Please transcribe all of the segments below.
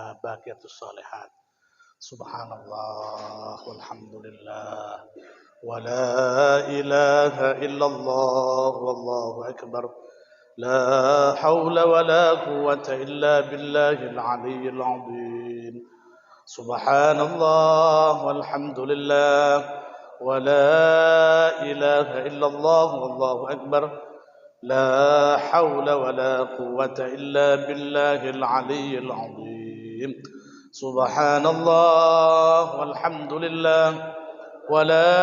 fiha baqiyatus salihat. Subhanallah walhamdulillah wa la ilaha illallah wallahu akbar. La haula wa la quwwata illa billahil aliyyil azim. Subhanallah walhamdulillah wa la ilaha illallah wallahu akbar. La haula wa la quwwata illa billahil aliyyil azim. Subhanallah walhamdulillah wa la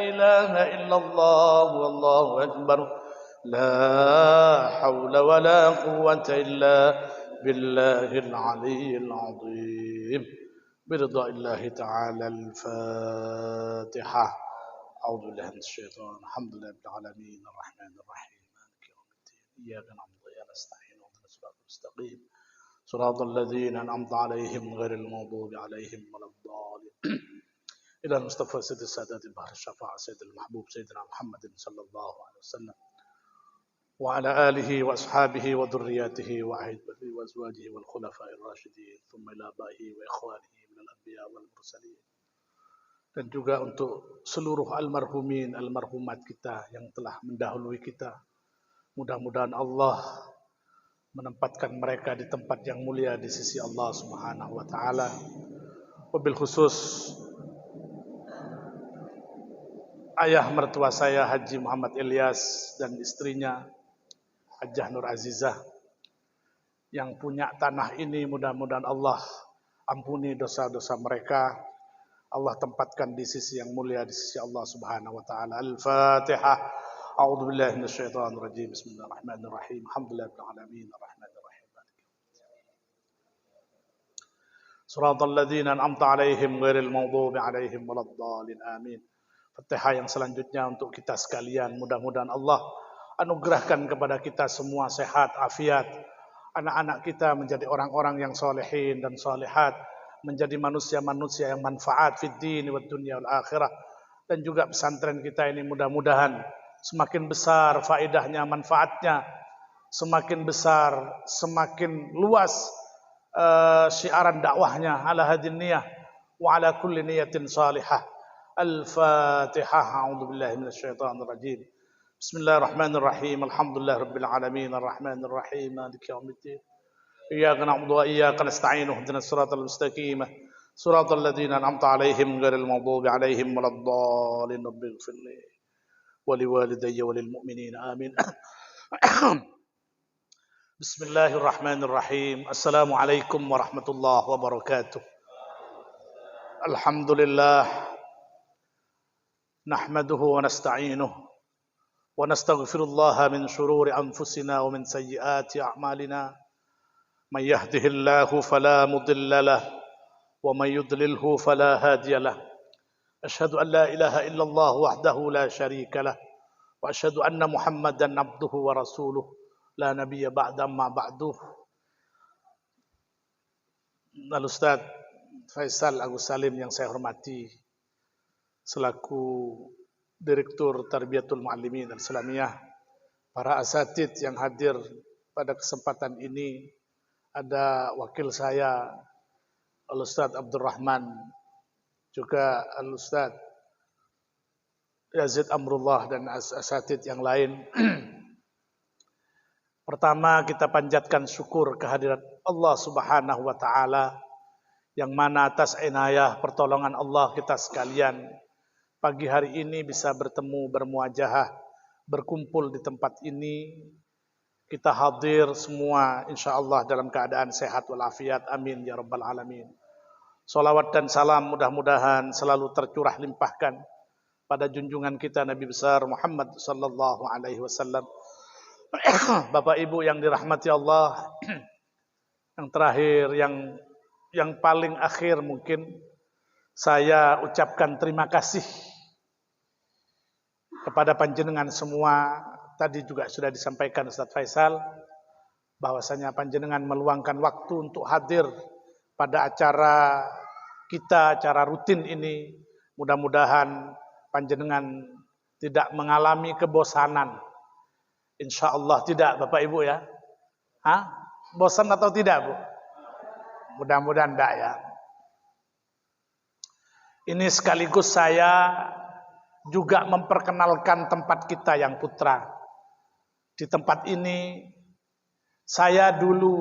ilaha illallah wallahu akbar. La haula wa la quwwata illa billahil aliyyil azim. Biridha'illahi ta'ala al-Fatihah. A'udzu billahi minasy syaithanir rajim. Alhamdulillahi rabbil alamin arrahmanir rahim. إياك نعبد وإياك نستعين اهدنا الصراط المستقيم صراط الذين أنعمت عليهم غير المغضوب عليهم ولا الضالين إلى المصطفى سيد السادات بحر الشفاعة سيد المحبوب سيدنا محمد صلى الله عليه وسلم وعلى آله وأصحابه وذرياته وأهله وأزواجه والخلفاء الراشدين ثم إلى آبائه وإخوانه من الأنبياء والمرسلين. Dan juga untuk seluruh almarhumin almarhumat kita yang telah mendahului kita. Mudah-mudahan Allah menempatkan mereka di tempat yang mulia di sisi Allah Subhanahu wa taala. Wabil khusus ayah mertua saya Haji Muhammad Ilyas dan istrinya Hajjah Nur Azizah yang punya tanah ini, mudah-mudahan Allah ampuni dosa-dosa mereka. Allah tempatkan di sisi yang mulia di sisi Allah Subhanahu wa taala. Al-Fatihah. أعوذ بالله من الشيطان الرجيم بسم الله الرحمن الرحيم الحمد لله رب العالمين الرحمن الرحيم صراط الذين أنعمت عليهم غير المغضوب عليهم ولا الضالين آمين. Fatihah yang selanjutnya untuk kita sekalian, mudah-mudahan Allah anugerahkan kepada kita semua sehat, afiat, anak-anak kita menjadi orang-orang yang solehin dan solehat, menjadi manusia-manusia yang manfaat fid din wad dunya wal akhirah. Dan juga pesantren kita ini mudah-mudahan semakin besar faedahnya, manfaatnya, semakin besar, semakin luas syiaran dakwahnya ala hadin niyah wa ala kulli niyatin salihah. Al-Fatihah. A'udzu billahi minasy syaithanir rajim. Bismillahirrahmanirrahim. Alhamdulillah rabbil alamin arrahmanir rahim maliki yaumiddin. Iyyaka na'budu wa iyyaka nasta'in ihdinas siratal mustaqim. Siratal ladzina an'amta 'alaihim ghairil maghdubi 'alaihim waladdallin. Rabbighfirli ولوالدي وللمؤمنين آمين. بسم الله الرحمن الرحيم. السلام عليكم ورحمة الله وبركاته. الحمد لله نحمده ونستعينه ونستغفر الله من شرور أنفسنا ومن سيئات أعمالنا. من يهده الله فلا مضل له ومن يضلله فلا هادي له. أشهد أن لا إله إلا الله وحده لا شريك له وأشهد أن محمدا عبده ورسوله لا نبي بعد أما بعده. Al-Ustaz Faisal Agus Salim yang saya hormati selaku Direktur Tarbiyatul Muallimin Al-Islamiyah, para asatid yang hadir pada kesempatan ini, ada wakil saya Al-Ustaz Abdurrahman, juga Al-Ustaz Yazid Amrullah dan asatid yang lain. Pertama, kita panjatkan syukur kehadirat Allah Subhanahu wa taala yang mana atas inayah pertolongan Allah kita sekalian pagi hari ini bisa bertemu, bermuajahah, berkumpul di tempat ini. Kita hadir semua insyaallah dalam keadaan sehat walafiat. Amin ya rabbal alamin. Salawat dan salam mudah-mudahan selalu tercurah limpahkan pada junjungan kita Nabi besar Muhammad sallallahu alaihi wasallam. Bapak Ibu yang dirahmati Allah, yang terakhir, yang paling akhir mungkin saya ucapkan terima kasih kepada panjenengan semua. Tadi juga sudah disampaikan Ustaz Faisal bahwasanya panjenengan meluangkan waktu untuk hadir pada acara kita, acara rutin ini. Mudah-mudahan panjenengan tidak mengalami kebosanan. Insya Allah tidak, Bapak Ibu ya. Bosan atau tidak, Bu? Mudah-mudahan enggak ya. Ini sekaligus saya juga memperkenalkan tempat kita yang putra. Di tempat ini saya dulu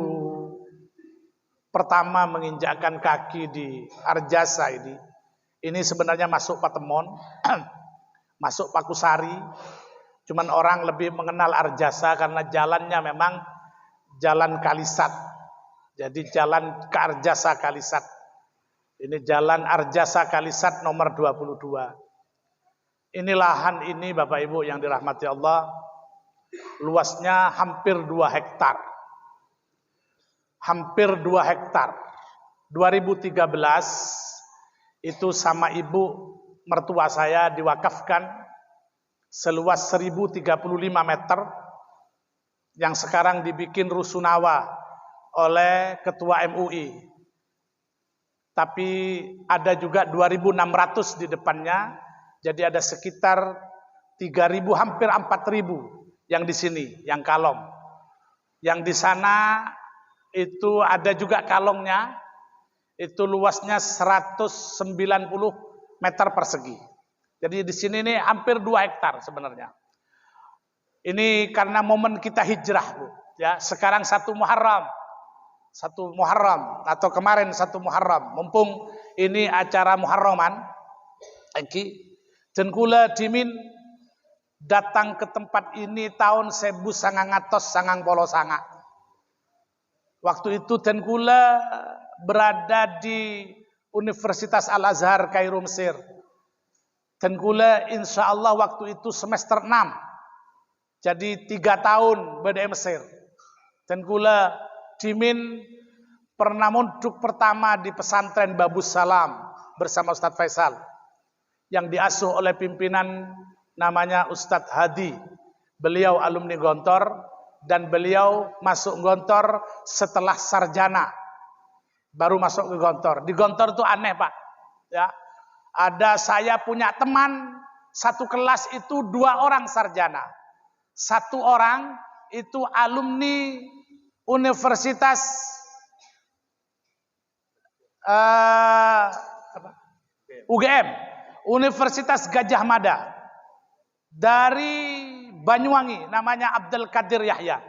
pertama menginjakkan kaki di Arjasa ini. Ini sebenarnya masuk Patemon, masuk Pakusari. Cuman orang lebih mengenal Arjasa karena jalannya memang jalan Kalisat. Jadi jalan ke Arjasa Kalisat. Ini jalan Arjasa Kalisat nomor 22. Ini lahan ini Bapak Ibu yang dirahmati Allah, luasnya hampir 2 hektar. Hampir 2 hektar. 2013 itu sama ibu mertua saya diwakafkan seluas 1035 meter yang sekarang dibikin rusunawa oleh Ketua MUI. Tapi ada juga 2.600 di depannya, jadi ada sekitar 3.000 hampir 4.000 yang di sini, yang kalong. Yang di sana itu ada juga kalongnya, itu luasnya 190 meter persegi. Jadi di sini ini hampir 2 hektar sebenarnya. Ini karena momen kita hijrah, Bu. Ya, sekarang 1 Muharram atau kemarin 1 Muharram. Mumpung ini acara Muharraman, dan kula dimin datang ke tempat ini tahun 1999. Waktu itu dan kula berada di Universitas Al-Azhar Kairo Mesir. Dan kula insya Allah waktu itu semester 6. Jadi 3 tahun beda Mesir. Dan kula dimin pernah mondok pertama di pesantren Babus Salam bersama Ustadz Faisal yang diasuh oleh pimpinan namanya Ustadz Hadi. Beliau alumni Gontor dan beliau masuk Gontor setelah sarjana. Baru masuk ke Gontor. Di Gontor itu aneh, Pak. Ya. Ada saya punya teman satu kelas itu 2 orang sarjana. 1 orang itu alumni Universitas UGM, Universitas Gajah Mada dari Banyuwangi, namanya Abdul Qadir Yahya.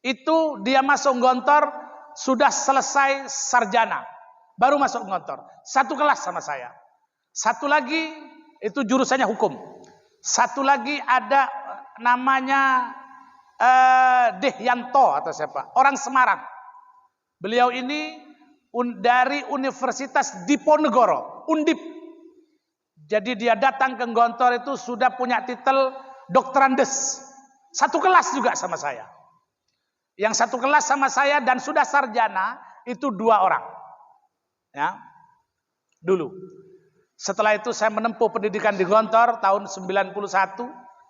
Itu dia masuk Gontor sudah selesai sarjana, baru masuk Gontor. 1 kelas sama saya. 1 lagi itu jurusannya hukum. 1 lagi ada namanya Dehyanto atau siapa? Orang Semarang. Beliau ini dari Universitas Diponegoro, Undip. Jadi dia datang ke Gontor itu sudah punya titel Dokterandes. 1 kelas juga sama saya. Yang 1 kelas sama saya dan sudah sarjana itu 2 orang. Ya. Dulu. Setelah itu saya menempuh pendidikan di Gontor tahun 91,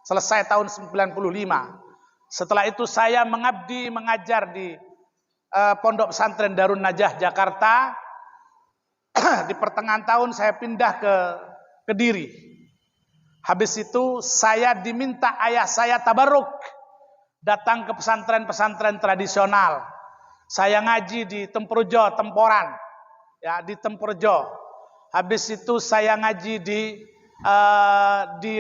selesai tahun 95. Setelah itu saya mengabdi mengajar di Pondok Pesantren Darun Najah Jakarta. Di pertengahan tahun saya pindah ke Kediri. Habis itu saya diminta ayah saya tabarruk datang ke pesantren-pesantren tradisional. Saya ngaji di Tempurjo, Temporan. Ya, di Tempurjo. Habis itu saya ngaji di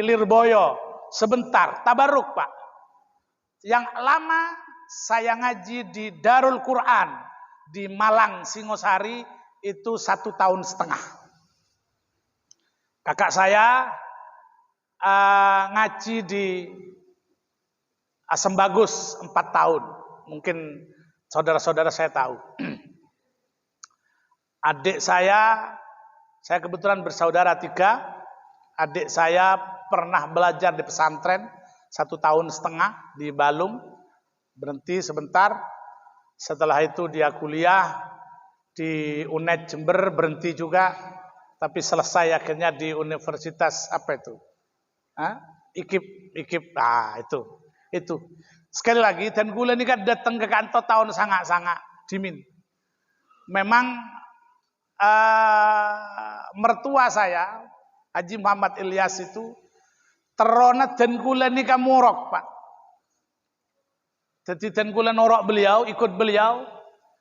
Lirboyo sebentar, tabarruk, Pak. Yang lama saya ngaji di Darul Quran di Malang Singosari itu 1,5 tahun. Kakak saya ngaji di Asem Bagus 4 tahun. Mungkin saudara-saudara saya tahu. Adik saya kebetulan bersaudara 3. Adik saya pernah belajar di pesantren 1,5 tahun di Balung, berhenti sebentar. Setelah itu dia kuliah di UNED Jember, berhenti juga. Tapi selesai akhirnya di Universitas apa itu? IKIP. Itu. Sekali lagi, dan gula ini kan datang ke kantor tahun sangat-sangat dimin. Memang mertua saya, Haji Muhammad Ilyas itu terona dan kula ni kamurok, Pak. Jadi dan kula norok beliau, ikut beliau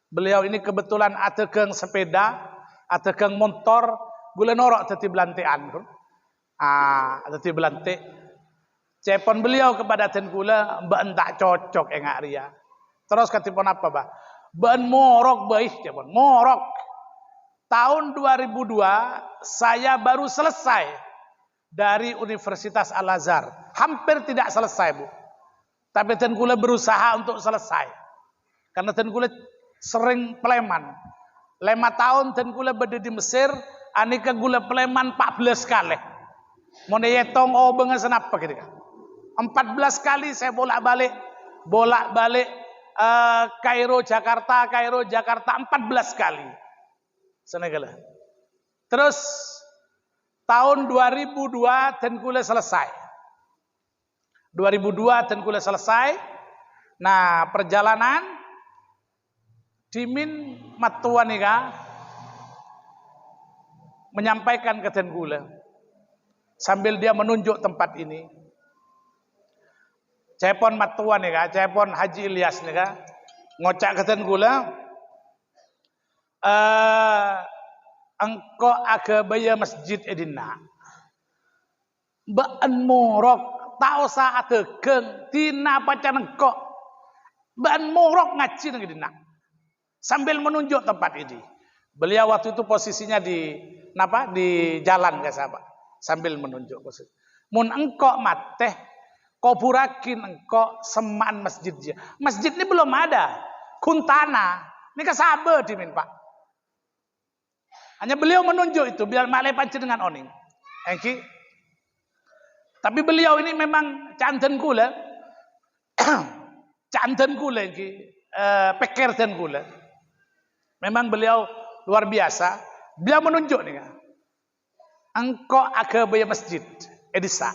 Beliau ini kebetulan atekeng sepeda, atekeng motor, gula norok teti belantean. Teti belante. Cepon beliau kepada ten gula, mbak entak cocok engak ria. Terus katipun apa bah? Ben morok baik cepon, morok. Tahun 2002 saya baru selesai dari Universitas Al-Azhar. Hampir tidak selesai, Bu. Tapi ten gula berusaha untuk selesai. Karena ten gula sering peleman. 5 tahun ten gula berada di Mesir, anika gula peleman 14 kali. Mau yetong bengen senapa gitu kan. 14 kali saya bolak-balik Kairo Jakarta 14 kali. Senegala. Terus tahun 2002 ten gula selesai. 2002 ten gula selesai. Nah, perjalanan Dimin Matuan nika menyampaikan ke ten gula sambil dia menunjuk tempat ini. Cepon Matuan nika, cepon Haji Ilyas nika ngocak ke ten gula, engko aga baya masjid edina. Baan morok tau sa ategeng tina pacan engko. Baan morok ngaji nang edina. Sambil menunjuk tempat ini. Beliau waktu itu posisinya di jalan guys apa? Sambil menunjuk posisi. Mun engko mateh kuburakin engko semaan masjid dia. Masjid ini belum ada. Kuntana. Ini kasabe dimin Pak. Hanya beliau menunjuk itu biar malai panci dengan oning. Engki. Tapi beliau ini memang canten kula. Canten kula engki. Peker ten kula. Memang beliau luar biasa. Beliau menunjuk nih kan. Engkau aga baya masjid edisa.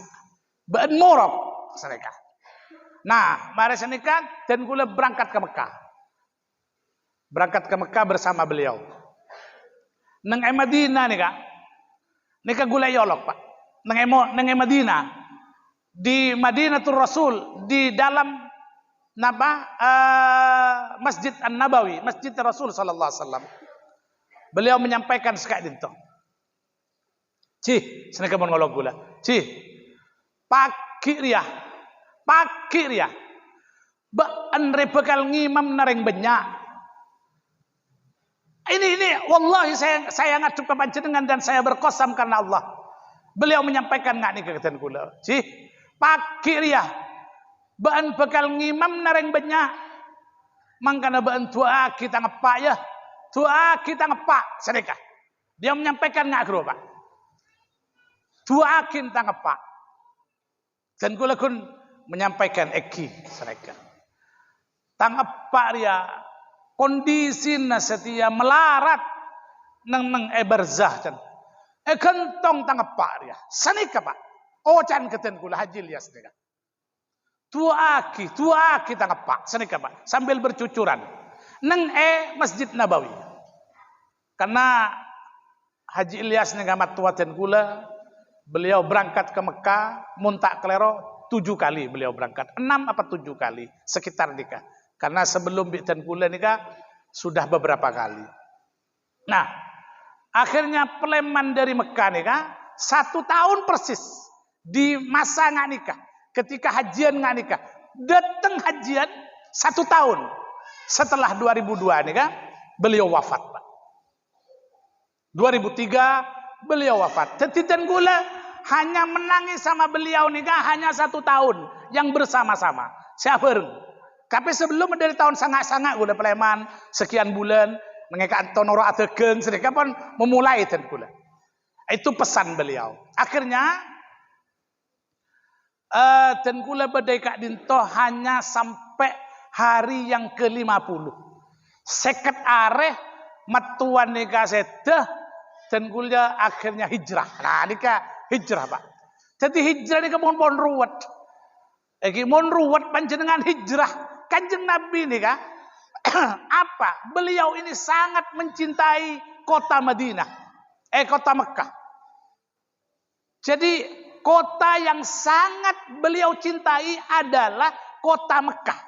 Baan morok mereka. Nah, mari senika dan kula berangkat ke Mekah. Berangkat ke Mekah bersama beliau. Nang Madinah nih kak. Nika gula yolok Pak. Nang Madinah. Di Madinatul Rasul di dalam Masjid An-Nabawi, Masjid Rasul sallallahu alaihi wasallam. Beliau menyampaikan sekali itu. Cih, seneka mon ngolok gula. Cih. Pagi ria. Ba andre bekal ngimam nareng banyak. Ini wallahi saya ngacup ke panjenengan dan saya berkosam karena Allah. Beliau menyampaikan enggak nih keketan gula. Cih. Pagi ria. Baan bekal ngimam nareng banyak. Mangkana baan tua kita ngepak ya. Tua kita ngepak sedekah. Dia menyampaikan enggak kero Pak. Tua kita ngepak. Dan kula kun menyampaikan eki sedekah. Tangepak dia kondisi setia melarat nang barzah can. Gentong tangepak dia. Sanika Pak. Ocan keten kula Haji Ilyas sedekah. Tua kita ngepak senika Pak sambil bercucuran neng Masjid Nabawi karena Haji Ilyas negamat tuaten gula beliau berangkat ke Mekah muntak kelero 7 kali beliau berangkat 6 apa 7 kali sekitar nikah karena sebelum biten gula nikah sudah beberapa kali. Nah akhirnya peleman dari Mekah nikah 1 tahun persis di masa nggak nikah. Ketika hajian nggak nikah, datang hajian 1 tahun setelah 2002 nikah, beliau wafat Pak. 2003 beliau wafat. Tetitan gula hanya menangis sama beliau nikah hanya 1 tahun yang bersama-sama. Siapa? Tapi sebelum dari tahun sangat-sangat gula peleman sekian bulan mengekat tonoro ategeng sedekah pun memulai ten gula. Itu pesan beliau. Akhirnya dan kula berdeka dinto hanya sampai hari yang ke-50. Seket areh matuan nikah sedah dan kula akhirnya hijrah. Nah nikah hijrah Pak. Jadi hijrah nikah mohon ruwet. Mohon ruwet panjenengan hijrah. Kanjeng Nabi nikah apa? Beliau ini sangat mencintai kota Madinah. Kota Mekah. Jadi kota yang sangat beliau cintai adalah kota Mekah.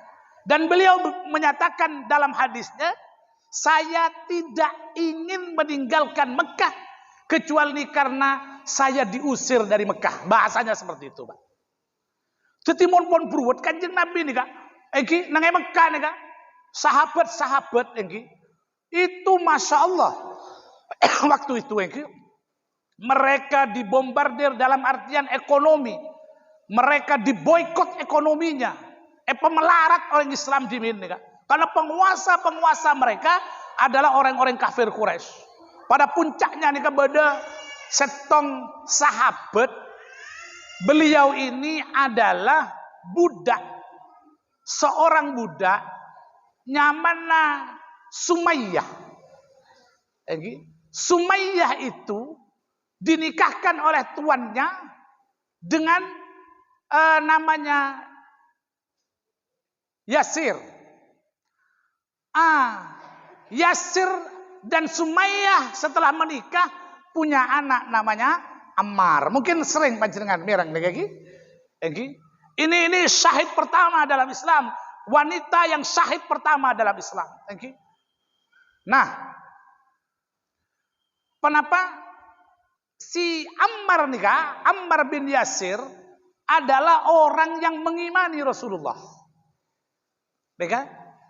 Dan beliau menyatakan dalam hadisnya, saya tidak ingin meninggalkan Mekah kecuali karena saya diusir dari Mekah. Bahasanya seperti itu, Pak. Tetimun pun beruat kanjeng Nabi nih Kak. Eki nang Mekah nih Kak. Sahabat-sahabat eki itu Masya Allah. Waktu itu eki mereka dibombardir dalam artian ekonomi. Mereka diboikot ekonominya. Pemelarat orang Islam di sini Kak. Karena penguasa-penguasa mereka adalah orang-orang kafir Quraisy. Pada puncaknya nih kepada setong sahabat, beliau ini adalah budak. Seorang budak nyamanna Sumayyah. Sumayyah itu dinikahkan oleh tuannya dengan namanya Yasir. Yasir dan Sumayyah setelah menikah punya anak namanya Ammar. Mungkin sering panjenengan mireng niki. Ini syahid pertama dalam Islam, wanita yang syahid pertama dalam Islam. Nah, kenapa si Ammar nikah? Ammar bin Yasir adalah orang yang mengimani Rasulullah.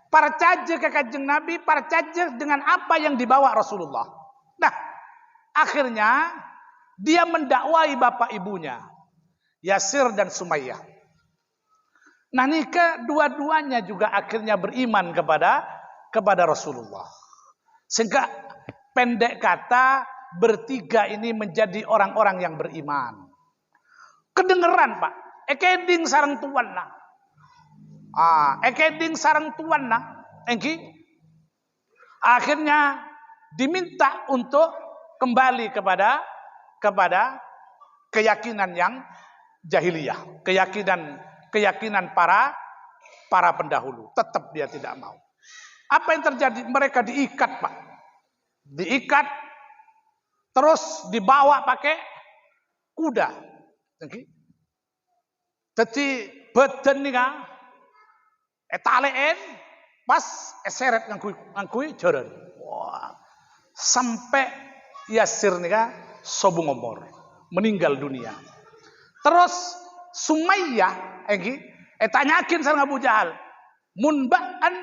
Percaya ke kanjeng Nabi, percaya dengan apa yang dibawa Rasulullah. Nah, akhirnya dia mendakwai bapak ibunya, Yasir dan Sumayyah. Nah, nikah dua-duanya juga akhirnya beriman kepada Rasulullah. Sehingga pendek kata bertiga ini menjadi orang-orang yang beriman. Kedengeran Pak, ekeding sareng tuan nah. Ekeding sareng tuan nah. Akhirnya diminta untuk kembali kepada keyakinan yang jahiliyah, keyakinan para pendahulu. Tetap dia tidak mau. Apa yang terjadi? Mereka diikat, Pak. Diikat, terus dibawa pakai kuda. Jadi badan nih kan, etaleen pas eseret ngangkui jaran. Wah, sampai Yasir nih kan sobung omor, meninggal dunia. Terus Sumayyah, tanyakin sama Abu Jahal, munba'an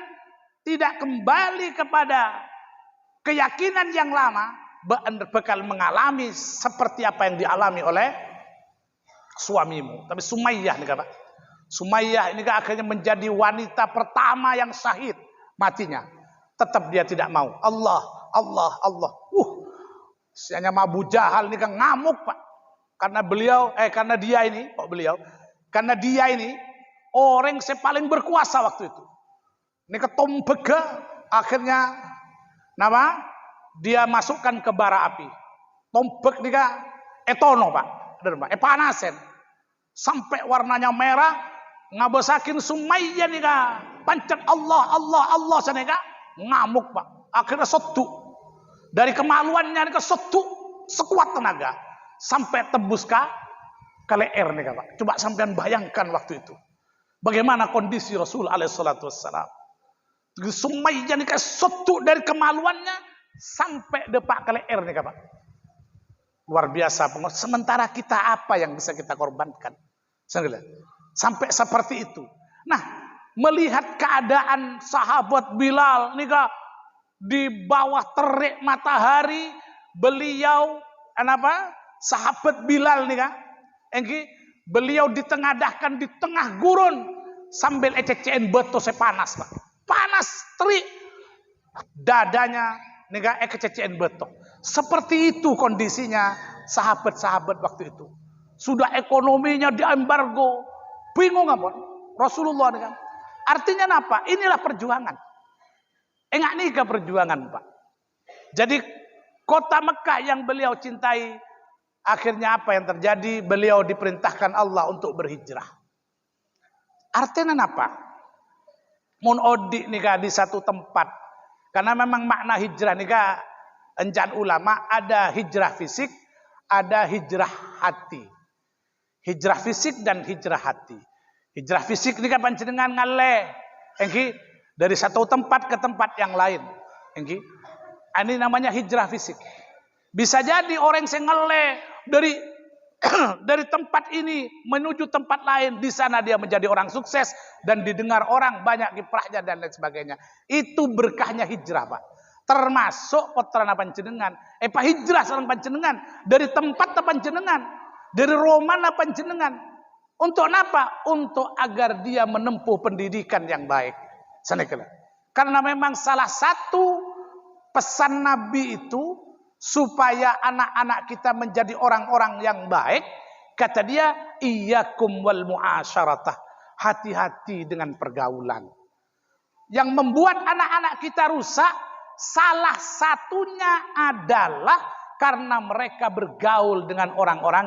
tidak kembali kepada keyakinan yang lama, bakal mengalami seperti apa yang dialami oleh suamimu. Tapi Sumayyah nih Pak, Sumayyah ini akhirnya menjadi wanita pertama yang syahid matinya. Tetap dia tidak mau. Allah. Hanya Abu Jahal ini kan ngamuk Pak. Karena dia ini orang yang paling berkuasa waktu itu. Ini ketombega akhirnya dia masukkan ke bara api. Tombek nih kan etono Pak. Panasen. Sampai warnanya merah, ngabesakin Sumayyah nih kan. Pancet Allah sana kan. Ngamuk Pak. Akhirnya sotu. Dari kemaluannya nih kan sotu sekuat tenaga. Sampai tembus ke leher nih Pak. Coba sampean bayangkan waktu itu. Bagaimana kondisi Rasul alaihissalatu wassalam. Sumayyah nih kan sotu dari kemaluannya sampai depak ke leher nih Pak. Luar biasa. Sementara kita apa yang bisa kita korbankan? Sampai seperti itu. Nah, melihat keadaan sahabat Bilal nih Kak, di bawah terik matahari, beliau sahabat Bilal nih Kak, beliau ditengadahkan di tengah gurun sambil ececein beto sepanas Pak. Panas terik dadanya nih Kak, ececein beto. Seperti itu kondisinya sahabat-sahabat waktu itu. Sudah ekonominya diembargo, bingung apa? Rasulullah nih kan. Artinya apa? Inilah perjuangan. Enggak nikah perjuangan Pak. Jadi kota Mekah yang beliau cintai, akhirnya apa yang terjadi? Beliau diperintahkan Allah untuk berhijrah. Artinya apa? Mun odik nikah di satu tempat. Karena memang makna hijrah nikah enjan ulama ada hijrah fisik, ada hijrah hati. Hijrah fisik dan hijrah hati. Hijrah fisik ini kan panjenengan ngaleh, dari satu tempat ke tempat yang lain. Ini namanya hijrah fisik. Bisa jadi orang yang ngeleh dari tempat ini menuju tempat lain, di sana dia menjadi orang sukses dan didengar orang banyak kiprahnya dan lain sebagainya. Itu berkahnya hijrah, Pak. Termasuk putra panjenengan. Pak hijrah sareng panjenengan dari tempat panjenengan, dari Roma panjenengan. Untuk apa? Untuk agar dia menempuh pendidikan yang baik. Karena memang salah satu pesan Nabi itu supaya anak-anak kita menjadi orang-orang yang baik, kata dia, iyyakum wal mu'asyaratah. Hati-hati dengan pergaulan. Yang membuat anak-anak kita rusak, salah satunya adalah karena mereka bergaul dengan orang-orang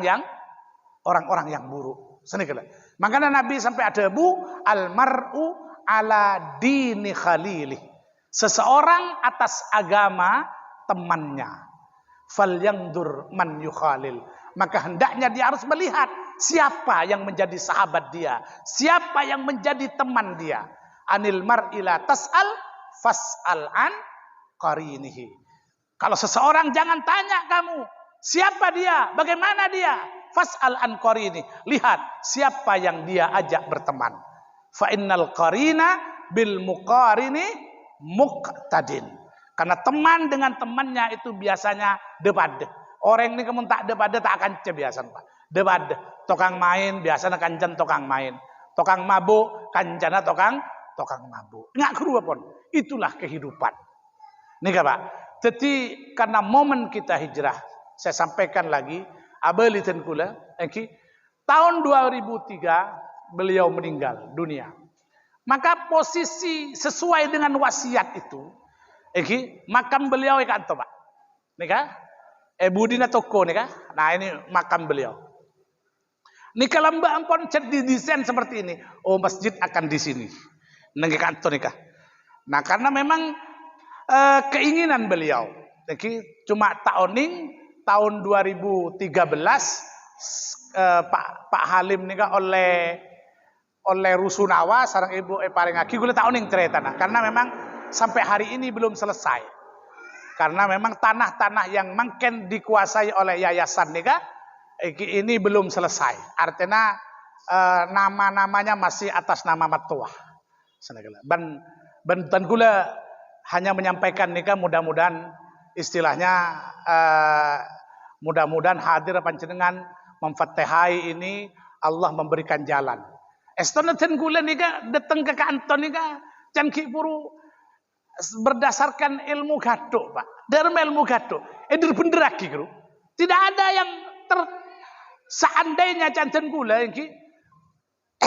yang buruk. Makanya Nabi sampai ada almar'u ala dini khalilih. Seseorang atas agama temannya. Falyandur man yukhalil. Maka hendaknya dia harus melihat siapa yang menjadi sahabat dia, siapa yang menjadi teman dia. Anil mar'ila tas'al fas'al an qarinihi. Kalau seseorang jangan tanya kamu, siapa dia, bagaimana dia? Fas'al an qarini. Lihat siapa yang dia ajak berteman. Fa innal qarina bil muqarini muqtadin. Karena teman dengan temannya itu biasanya debat. Orang ini kamu tak debat tak akan biasa, Pak. Debat. Tokang main biasanya kancan tokang main. Tokang mabuk kancana tokang mabuk. Nggak keruh pun. Itulah kehidupan. Nih Pak. Jadi karena momen kita hijrah, saya sampaikan lagi, abelitan kula, tahun 2003 beliau meninggal dunia. Maka posisi sesuai dengan wasiat itu, makam beliau ikan to Pak. Nika? Budina toko nika. Nah ini makam beliau. Nika lamba ampun di desain seperti ini. Oh masjid akan di sini. Nika kantor nika. Nah karena memang keinginan beliau. Cuma tahun 2013 Pak Halim nika oleh Rusunawa sarang ibu paling aki gula tahun yang cerita. Nah karena memang sampai hari ini belum selesai. Karena memang tanah-tanah yang mungkin dikuasai oleh yayasan ini belum selesai. Artinya nama-namanya masih atas nama matuah. Dan gula hanya menyampaikan mudah-mudahan istilahnya mudah-mudahan hadir panjenengan memfatihai ini Allah memberikan jalan. Estonatan gula datang ke kantor can kipuru berdasarkan ilmu gaduk Pak. Dari ilmu gaduk. Edir bener lagi bro. Tidak ada yang seandainya canten gula 2003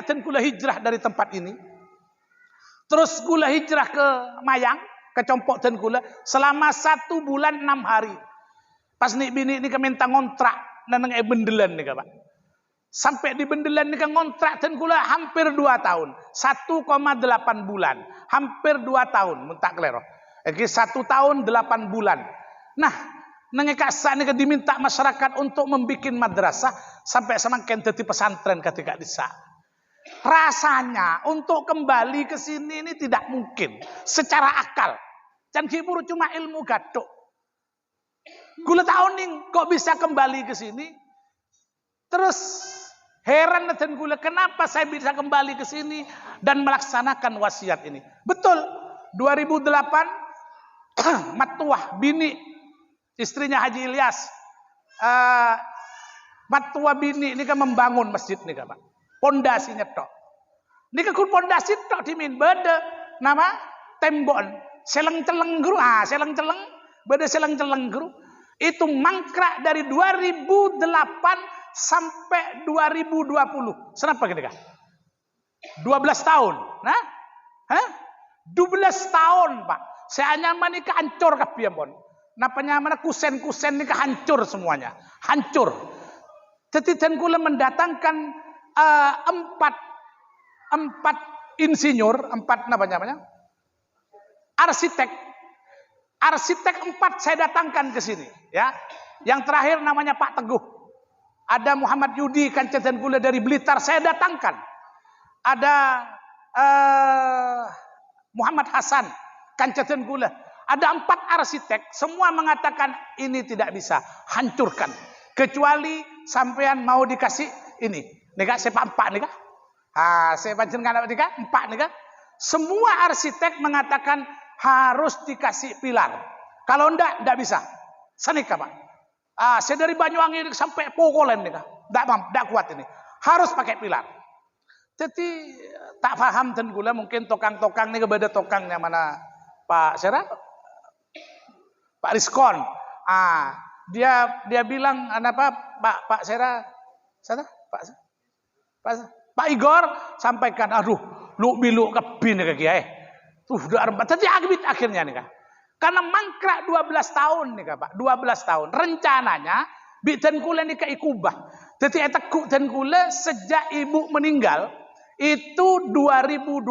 can gula hijrah dari tempat ini. Terus gula hijrah ke Mayang, ke Compok dan gula selama 1 bulan 6 hari. Pas nih bini ini minta ngontrak nanang bendelan nih Pak. Sampai di bendelan ini ngontrak dan gula hampir 2 tahun. 1,8 bulan. Hampir 2 tahun. Mentak kelero. 1 tahun 8 bulan. Nah, nengekasa ini diminta masyarakat untuk membuat madrasah. Sampai semakin jadi pesantren ketika desa. Rasanya untuk kembali ke sini ini tidak mungkin. Secara akal. Dan kiburu cuma ilmu gaduk. Gula tahun ini kok bisa kembali ke sini? Terus heran dan gula kenapa saya bisa kembali ke sini dan melaksanakan wasiat ini. Betul, 2008 Matuah bini istrinya Haji Ilyas, Matuah bini ini kan membangun masjid nih Pak. Pondasinya tok. Ini kan pondasi tok dimin beda nama tembok seleng-celeng guru, seleng-celeng beda seleng-celeng guru. Itu mangkrak dari 2008 sampai 2020. Kenapa gini kan? 12 tahun. Nah? 12 tahun, Pak. Saya nyaman ini hancur kabeh pun. Napa nyaman kusen-kusen ini hancur semuanya. Hancur. Jadi dan kula mendatangkan 4 insinyur, 4 namanya? Arsitek 4 saya datangkan ke sini, ya. Yang terakhir namanya Pak Teguh. Ada Muhammad Yudi Kancetan Gula dari Blitar saya datangkan. Ada Muhammad Hasan kancaten gula. Ada 4 arsitek, semua mengatakan ini tidak bisa, hancurkan. Kecuali sampean mau dikasih ini. Nika sepak 4 nika. Saya panjenengan nika 4 nika. Semua arsitek mengatakan harus dikasih pilar. Kalau enggak bisa. Senika Pak. Saya dari Banyuwangi sampai Pokolen nih, enggak kuat ini. Harus pakai pilar. Jadi tak paham dan gula mungkin tokang-tokang nih kepada tokangnya mana Pak Sera, Pak Riskon. Dia bilang apa Pak Sera, Pak Igor sampaikan, aduh, lu bilu kebin kaki udah 4. Jadi akhirnya nih kak. Karena mangkrak 12 tahun nih Pak, 12 tahun. Rencananya bitan kula nih ke ikubah. Jadi etekuk dan kula sejak ibu meninggal itu 2020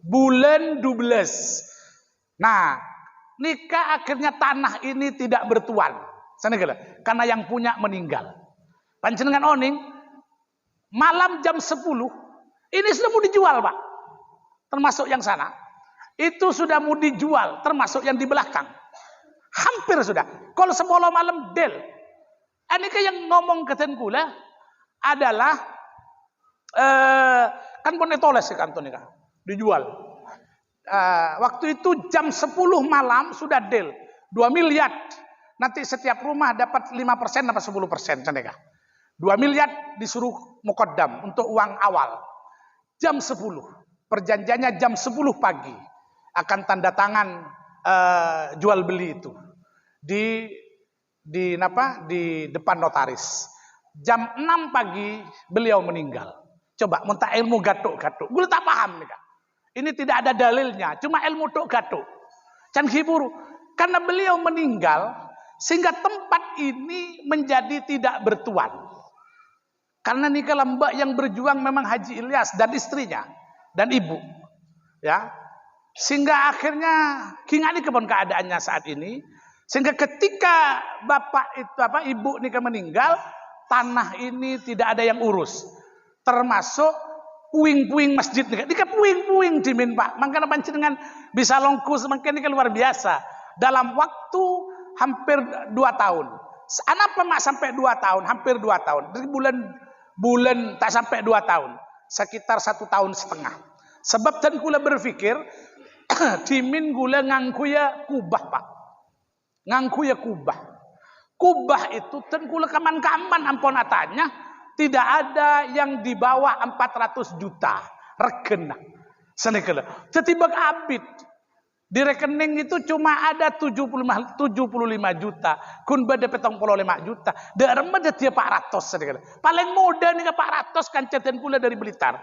bulan 12. Nah, nikah akhirnya tanah ini tidak bertuan. Karena yang punya meninggal. Panjenengan oning malam jam 10 ini sudah mau dijual Pak. Termasuk yang sana. Itu sudah mau dijual, termasuk yang di belakang. Hampir sudah. Kalau 10 malam del. Ini yang ngomong ke kula adalah kan ponetoles kan nika dijual. Waktu itu jam 10 malam sudah del 2 miliar. Nanti setiap rumah dapat 5% apa 10% nika. 2 miliar disuruh muqaddam untuk uang awal. Jam 10. Perjanjiannya jam 10 pagi. Akan tanda tangan jual beli itu di depan notaris. Jam 6 pagi beliau meninggal. Coba minta ilmu gatuk-gatuk. Gue tak paham nih Kak. Ini tidak ada dalilnya, cuma ilmu tok gatuk. Can hiburu. Karena beliau meninggal sehingga tempat ini menjadi tidak bertuan. Karena nikah lembak yang berjuang memang Haji Ilyas dan istrinya dan ibu. Ya. Sehingga akhirnya kingani kebon keadaannya saat ini. Sehingga ketika ibu nikah meninggal, tanah ini tidak ada yang urus. Termasuk puing-puing masjid nikah puing-puing dimin Pak. Makanya panjenengan bisa longkus mungkin ini luar biasa. Dalam waktu hampir 2 tahun. Kenapa mak sampai 2 tahun? Hampir 2 tahun. Dari bulan tak sampai 2 tahun. Sekitar 1,5 tahun. Sebab dan kula berpikir dimin gula ngangku ya kubah Pak. Ngangku ya kubah. Kubah itu ten gula kaman-kaman ampun atanya tidak ada yang di bawah 400 juta regena. Senekala. Tetibak abid. Di rekening itu cuma ada 75 juta. Kun bade 75 juta. Derma de dia 400 senekala. Paling muda nih 400 kan ceten kula dari Blitar.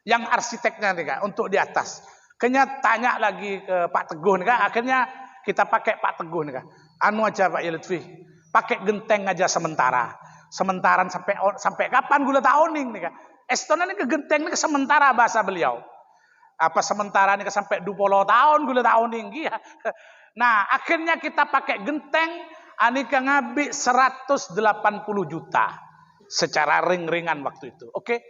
Yang arsiteknya nih Kak untuk di atas. Kayaknya tanya lagi ke Pak Teguh nih Kak. Akhirnya kita pakai Pak Teguh nih Kak. Anu aja Pak Yelutfi. Pakai genteng aja sementara. Sementaran sampai kapan gula tahuning nih Kak. Estona ini ke genteng ini ke sementara bahasa beliau. Apa sementara ini ke sampai 20 tahun gula tahuning. Iya. Nah akhirnya kita pakai genteng. Anika ngabi 180 juta. Secara ring-ringan waktu itu. Oke.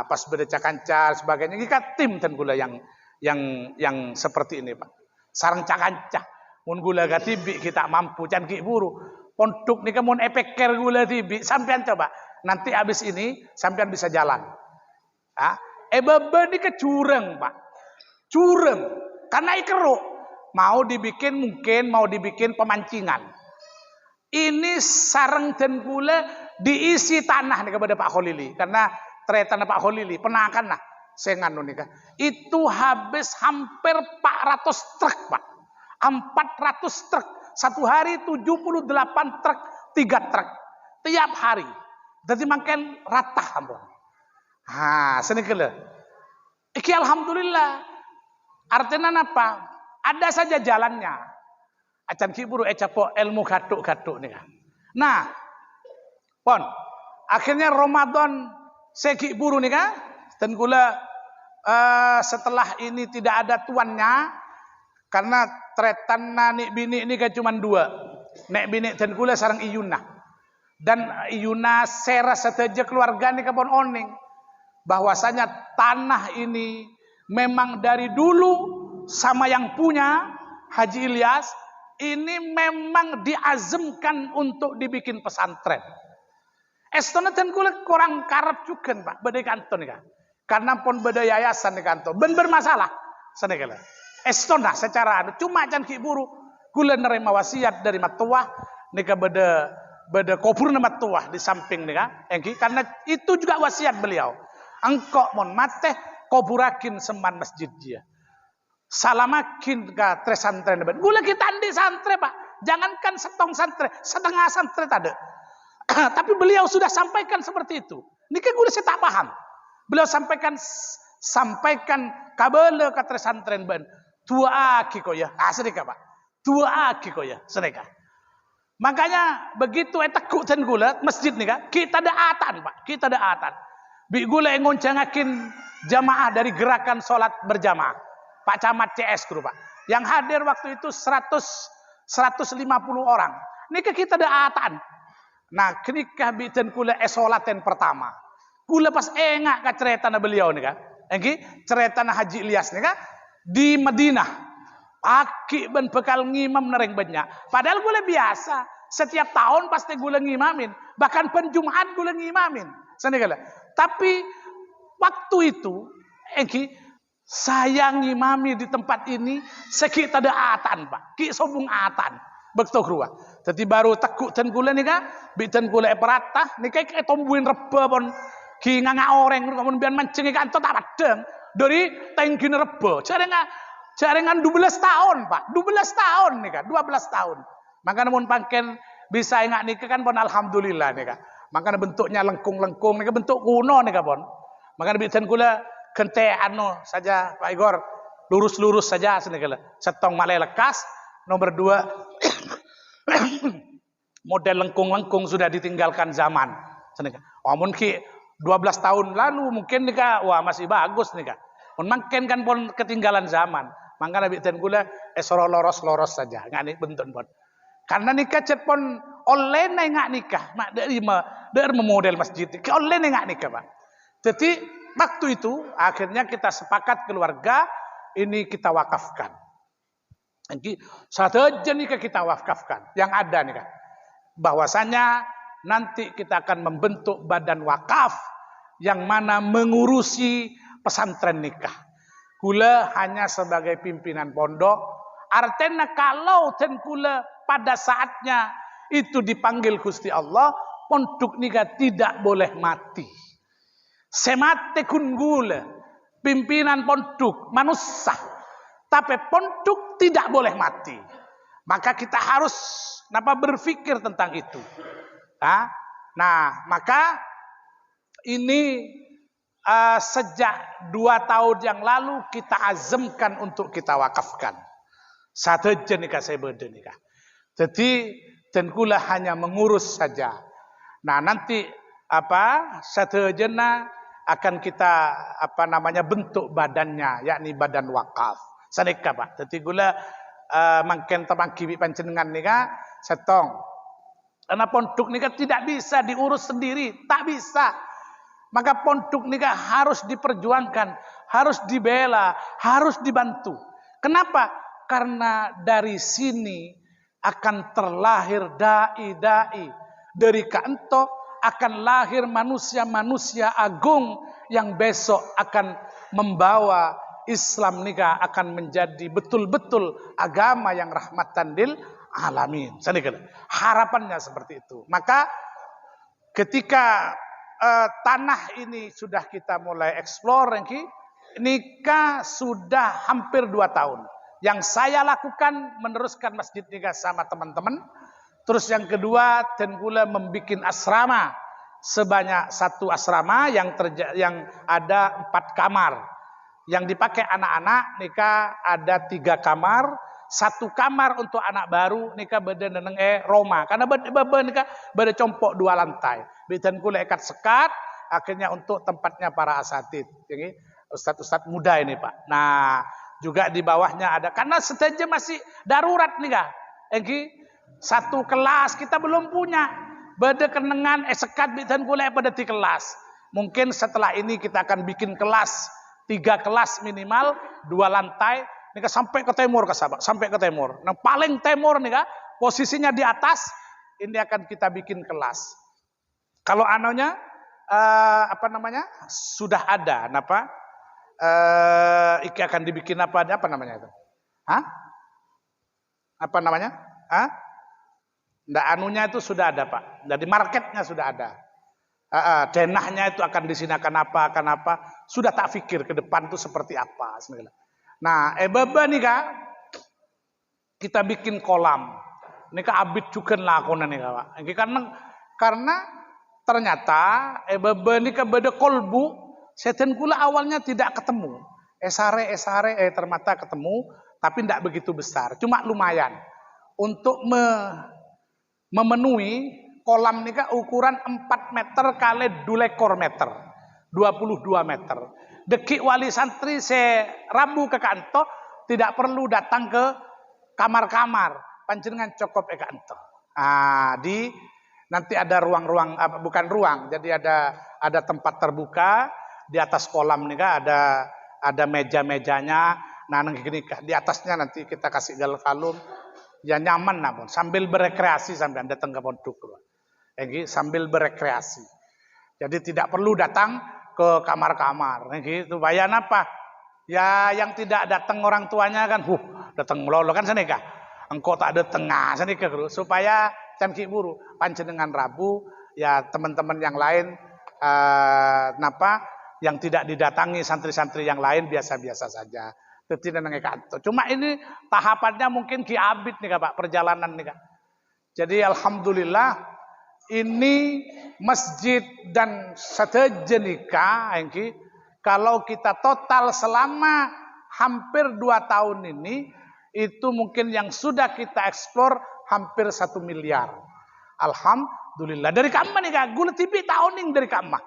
Pas berdeca kancar sebagainya. Ini kan tim dan gula yang seperti ini Pak. Sarang cakanca. Mun gula gatibi kita mampu can ki buru. Pondok nih mun epeker gula tibi sampean coba. Nanti abis ini sampean bisa jalan. Bebe ini ke cureng Pak. Cureng. Karena ikeruk. Mau dibikin pemancingan. Ini sarang dan gula diisi tanah nih kepada Pak Kholili. Karena tanah Pak Kholili penakan lah. Saya nganu nih kan. Itu habis hampir 400 truk Pak. 400 truk. Satu hari 78 truk. 3 truk. Tiap hari. Jadi makin rata ampun. Senekele. Iki alhamdulillah. Artinya apa? Ada saja jalannya. Acan kiburu ecapo ilmu gatuk-gatuk nih kan. Nah. Pon. Akhirnya Ramadan seki buru nih kan. Dan gula setelah ini tidak ada tuannya. Karena tretan nek bini ini kan cuma 2. Nek bini dan gula sarang Iyuna. Dan Iyuna sera seteja keluarga nih kapon oning. Bahwasanya tanah ini memang dari dulu sama yang punya Haji Ilyas ini memang diazamkan untuk dibikin pesantren. Estona kula kurang karep juga Pak, beda kanton kan. Karena pun beda yayasan di kantor, ben bermasalah. Senegala. Estona secara cuma can ki buru kula nerima wasiat dari matuah nika beda kubur matuah di samping nika engki karena itu juga wasiat beliau. Engkau mon mate kuburakin seman masjid dia. Salamakin ka tre santren ben. Gula kita andi santre Pak. Jangankan setong santre, setengah santre tade. Tapi beliau sudah sampaikan seperti itu. Nika gula saya tak paham. Beliau sampaikan kabele ka tre santren ben. Tua aki koya. Sedeka Pak. Tua aki koya. Sedeka. Makanya begitu etekuk ten gula masjid nika kita daatan Pak. Kita daatan. Bi gula ngoncangakin jamaah dari gerakan salat berjamaah. Pak Camat CS guru Pak. Yang hadir waktu itu 150 orang. Nika kita daatan. Nah, kenikah bitan kula esolaten pertama. Kula pas engak ka ceritana beliau nika. Engki ceritana Haji Ilyas nika di Madinah. Aki ben bekal ngimam nereng banyak. Padahal gula biasa. Setiap tahun pasti gula ngimamin. Bahkan penjumaat gula ngimamin. Senegala. Tapi waktu itu engki saya ngimami di tempat ini sekit ada atan Pak. Ki sobung atan. Betul ruah. Jadi baru tekuk ten gula nika, bitan gula peratah nika tombuin reba pon ki nganga orang kemudian biar mancing ikan tak padang dari tengkin reba. Jaringan 12 tahun Pak. 12 tahun nika, 12 tahun. Maka namun pangken bisa ingat nika kan pon alhamdulillah nika. Maka bentuknya lengkung-lengkung nika bentuk kuno nika pon. Maka bitan gula kente saja Pak Igor lurus-lurus saja senegala setong malai lekas. Nomor 2 model lengkung-lengkung sudah ditinggalkan zaman senegala. Mungkin 12 tahun lalu mungkin nika wah masih bagus nika. Mungkin kan pun ketinggalan zaman. Maka nabi ten gula esoro loros-loros saja ngani bentuk pun. Karena nikah cet pun oleh nengak nikah mak dari model masjid. Oleh nengak nikah Pak. Jadi waktu itu akhirnya kita sepakat keluarga ini kita wakafkan. Satu aja nih kita wakafkan. Yang ada nih kan. Bahwasanya nanti kita akan membentuk badan wakaf yang mana mengurusi pesantren nikah. Kula hanya sebagai pimpinan pondok. Artinya kalau ten kula pada saatnya itu dipanggil Gusti Allah, pondok nikah tidak boleh mati. Semate kunggula pimpinan pondok manusia, tapi pondok tidak boleh mati. Maka kita harus berpikir tentang itu. Nah, maka ini sejak 2 tahun yang lalu kita azamkan untuk kita wakafkan. Satu jenikah saya berdenikah. Jadi tengkulah hanya mengurus saja. Nah nanti satu jena akan kita bentuk badannya yakni badan wakaf. Sadeka Pak. Jadi gula mangken temang kibi pancenengan nika setong. Karena pondok nika tidak bisa diurus sendiri, tak bisa. Maka pondok nika harus diperjuangkan, harus dibela, harus dibantu. Kenapa? Karena dari sini akan terlahir dai-dai. Dari kanto akan lahir manusia-manusia agung yang besok akan membawa Islam nika akan menjadi betul-betul agama yang rahmatan lil alamin. Harapannya seperti itu. Maka ketika tanah ini sudah kita mulai eksplor, nikah sudah hampir 2 tahun. Yang saya lakukan meneruskan masjid nikah sama teman-teman. Terus yang kedua, tenggula membuat asrama sebanyak 1 asrama yang ada 4 kamar. Yang dipakai anak-anak nikah ada 3 kamar, 1 kamar untuk anak baru nikah beda neneng Roma. Karena nikah beda compok 2 lantai. Bitan kula ikat sekat, akhirnya untuk tempatnya para asatid. Jadi ustadz-ustadz muda ini Pak. Nah juga di bawahnya ada karena stage masih darurat nikah. 1 kelas kita belum punya. Beda kenengan sekat bitan kula pada di kelas. Mungkin setelah ini kita akan bikin kelas 3 kelas minimal 2 lantai nika sampai ke timur kasabak, sampai ke timur. Nah paling timur nika posisinya di atas, ini akan kita bikin kelas. Kalau anunya apa namanya sudah ada, apa? Iki akan dibikin apa namanya itu? Hah? Apa namanya? Hah? Nggak anunya itu sudah ada Pak. Jadi marketnya sudah ada. Denahnya itu akan di sini akan apa? Sudah tak pikir ke depan itu seperti apa. Nah, beba nih Kak, kita bikin kolam. Ini Kak abid juga lakonan nih Kak. Karena ternyata beba nih Kak beda kolbu, setan kula awalnya tidak ketemu. Esare ternyata ketemu, tapi tidak begitu besar. Cuma lumayan untuk memenuhi kolam nika ukuran 4 meter kali 2 meter, 22 meter. Deki wali santri se Rabu ke kanto tidak perlu datang ke kamar-kamar, panjenengan cukup ke kanto. Nanti ada ruang-ruang, bukan ruang, jadi ada tempat terbuka di atas kolam nika ada meja-mejanya. Nah di atasnya nanti kita kasih galvalum. Ya nyaman namun sambil berekreasi sambil datang ke pondok sambil berekreasi. Jadi tidak perlu datang ke kamar-kamar. Supaya apa? Ya yang tidak datang orang tuanya kan, datang melolo kan senika. Engkau tak ada tengah senika supaya canki buru panjenengan Rabu ya teman-teman yang lain yang tidak didatangi santri-santri yang lain biasa-biasa saja. Cuma ini tahapannya mungkin kiabid nih Pak, perjalanan nih Kak. Jadi alhamdulillah ini masjid dan sejenika kalau kita total selama hampir 2 tahun ini itu mungkin yang sudah kita eksplor hampir 1 miliar. Alhamdulillah. Dari kamma nih Kak, gula tipi tahuning dari kamma.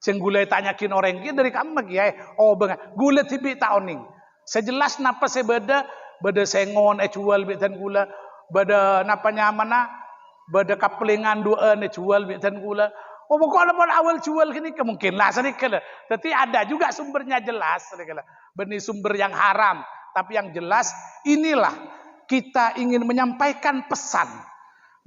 Ceng gula tanyakin orang ini dari kamma kiai. Oh benga, gula tipi tahuning. Sejelas napa saya beda sengon jual bitan gula, beda napa nyamana, beda kaplingan dua jual bitan gula. Oh pokoknya pada awal jual gini kemungkin lah sedikit. Tapi ada juga sumbernya jelas, benih sumber yang haram. Tapi yang jelas inilah kita ingin menyampaikan pesan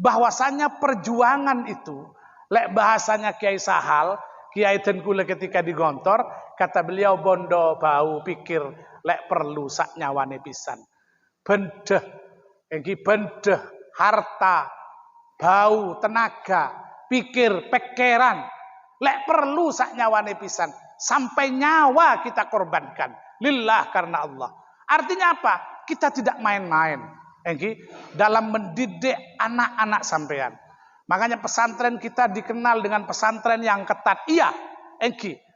bahwasanya perjuangan itu, lek bahasanya Kiai Sahal, Kiai Tengkula ketika digontor, kata beliau bondo bau pikir lek perlu sak nyawane pisan. Bendeh, harta, bau, tenaga, pikir, pikiran, lek perlu sak nyawane pisan. Sampai nyawa kita korbankan. Lillah karena Allah. Artinya apa? Kita tidak main-main. Dalam mendidik anak-anak sampean. Makanya pesantren kita dikenal dengan pesantren yang ketat. Iya,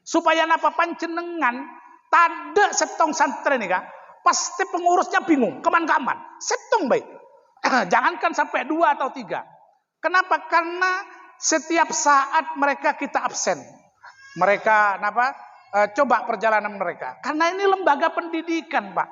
supaya apa panjenengan tada setong santren nih Kak, pasti pengurusnya bingung, kaman-kaman. Setong baik. Jangankan sampai 2 atau 3. Kenapa? Karena setiap saat mereka kita absen. Mereka coba perjalanan mereka. Karena ini lembaga pendidikan, Pak.